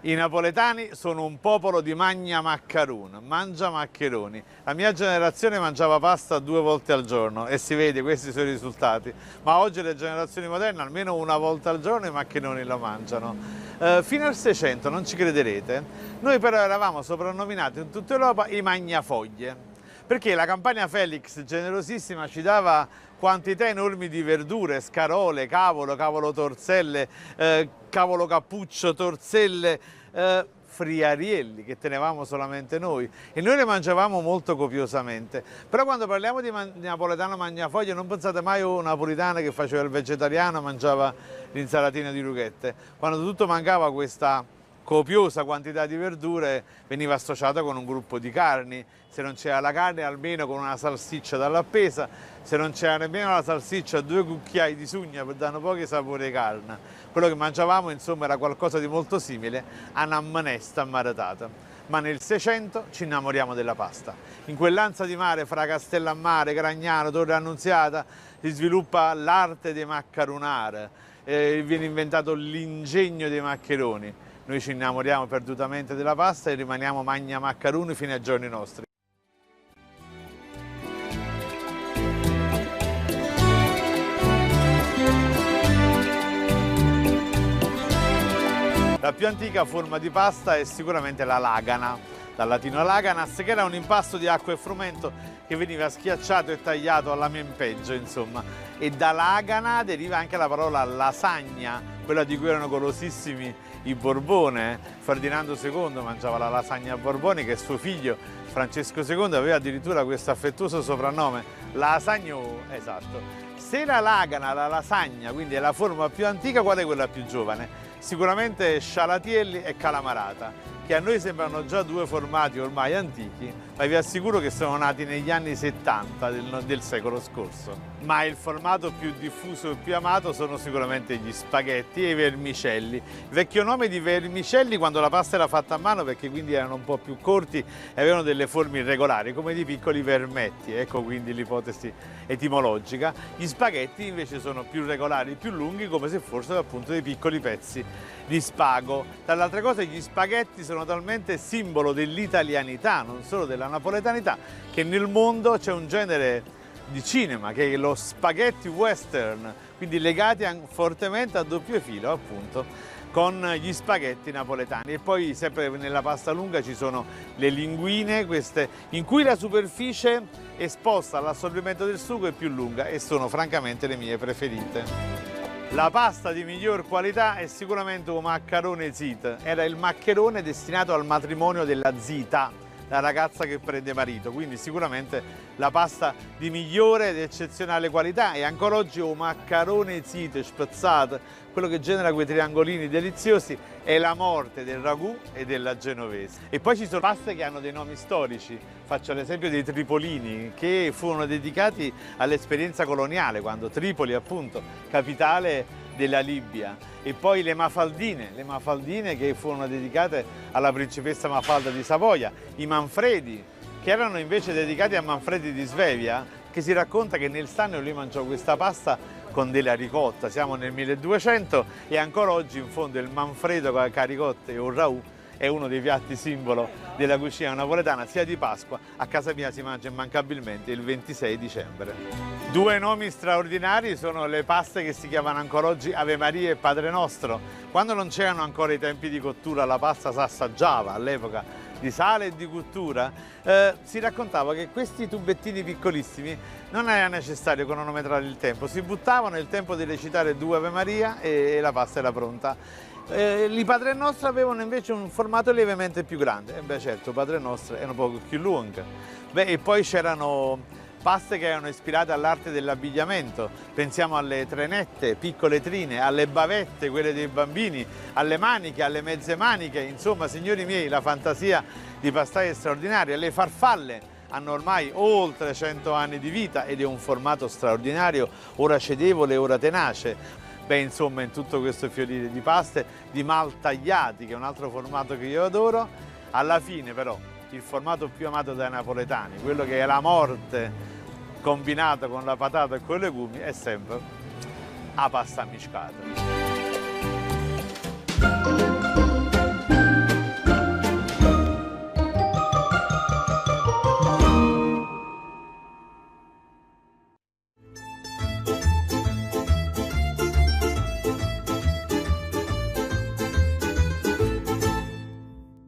I napoletani sono un popolo di magna maccarun, mangia maccheroni. La mia generazione mangiava pasta 2 volte al giorno e si vede, questi sono i risultati. Ma oggi le generazioni moderne almeno 1 volta al giorno i maccheroni lo mangiano. Fino al 600, non ci crederete, noi però eravamo soprannominati in tutta Europa i magnafoglie, perché la Campania Felix, generosissima, ci dava quantità enormi di verdure, scarole, cavolo torzelle, cavolo cappuccio, torzelle, friarielli che tenevamo solamente noi e noi le mangiavamo molto copiosamente. Però quando parliamo di napoletano magnafoglie non pensate mai a un napolitano che faceva il vegetariano, mangiava l'insalatina di rughette. Quando tutto mancava questa copiosa quantità di verdure veniva associata con un gruppo di carni, se non c'era la carne almeno con una salsiccia dall'appesa, se non c'era nemmeno la salsiccia 2 cucchiai di sugna per dare pochi sapori di carne. Quello che mangiavamo insomma era qualcosa di molto simile a una manesta maratata. Ma nel 600 ci innamoriamo della pasta. In quell'ansa di mare fra Castellammare, Gragnano, Torre Annunziata si sviluppa l'arte dei maccarunare, viene inventato l'ingegno dei maccheroni. Noi ci innamoriamo perdutamente della pasta e rimaniamo magna maccaruni fino ai giorni nostri. La più antica forma di pasta è sicuramente la lagana, dal latino laganas, che era un impasto di acqua e frumento che veniva schiacciato e tagliato alla mempeggio, insomma. E da lagana deriva anche la parola lasagna, quella di cui erano golosissimi i Borbone. Ferdinando II mangiava la lasagna borbonica e suo figlio Francesco II aveva addirittura questo affettuoso soprannome, lasagno, esatto. Se la lagana, la lasagna, quindi è la forma più antica, qual è quella più giovane? Sicuramente scialatielli e calamarata, che a noi sembrano già 2 formati ormai antichi, ma vi assicuro che sono nati negli anni 70 del secolo scorso. Ma il formato più diffuso e più amato sono sicuramente gli spaghetti e i vermicelli. Il vecchio nome di vermicelli quando la pasta era fatta a mano, perché quindi erano un po' più corti e avevano delle forme irregolari, come di piccoli vermetti, ecco quindi l'ipotesi etimologica. Gli spaghetti invece sono più regolari, più lunghi, come se fossero appunto dei piccoli pezzi di spago. Tra le altre cose gli spaghetti sono talmente simbolo dell'italianità, non solo della napoletanità, che nel mondo c'è un genere di cinema che è lo spaghetti western, quindi legati fortemente a doppio filo appunto con gli spaghetti napoletani. E poi sempre nella pasta lunga ci sono le linguine, queste in cui la superficie esposta all'assorbimento del sugo è più lunga e sono francamente le mie preferite. La pasta di miglior qualità è sicuramente un maccherone zit, era il maccherone destinato al matrimonio della zita, la ragazza che prende marito, quindi sicuramente la pasta di migliore ed eccezionale qualità e ancora oggi un maccherone zit spezzato, quello che genera quei triangolini deliziosi, è la morte del ragù e della genovese. E poi ci sono paste che hanno dei nomi storici, faccio l'esempio dei tripolini, che furono dedicati all'esperienza coloniale, quando Tripoli appunto, capitale della Libia, e poi le mafaldine che furono dedicate alla principessa Mafalda di Savoia, i manfredi, che erano invece dedicati a Manfredi di Svevia, che si racconta che nel Sannio lui mangiò questa pasta con della ricotta, siamo nel 1200 e ancora oggi in fondo il manfredo con la ricotta e un ragù è uno dei piatti simbolo della cucina napoletana, sia di Pasqua, a casa mia si mangia immancabilmente il 26 dicembre. 2 nomi straordinari sono le paste che si chiamano ancora oggi Ave Maria e Padre Nostro. Quando non c'erano ancora i tempi di cottura, la pasta si assaggiava all'epoca di sale e di cottura, si raccontava che questi tubettini piccolissimi non era necessario cronometrare il tempo, si buttavano, il tempo di recitare 2 Ave Maria e la pasta era pronta. I Padre Nostro avevano invece un formato lievemente più grande, e beh certo, Padre Nostro è un po' più lungo. E poi c'erano paste che erano ispirate all'arte dell'abbigliamento, pensiamo alle trenette, piccole trine, alle bavette, quelle dei bambini, alle maniche, alle mezze maniche, insomma signori miei la fantasia di pastai è straordinaria. Le farfalle hanno ormai oltre 100 anni di vita ed è un formato straordinario, ora cedevole, ora tenace. Beh, insomma, in tutto questo fiorire di paste, di maltagliati, che è un altro formato che io adoro, alla fine però il formato più amato dai napoletani, quello che è la morte combinata con la patata e con i legumi, è sempre la pasta miscata.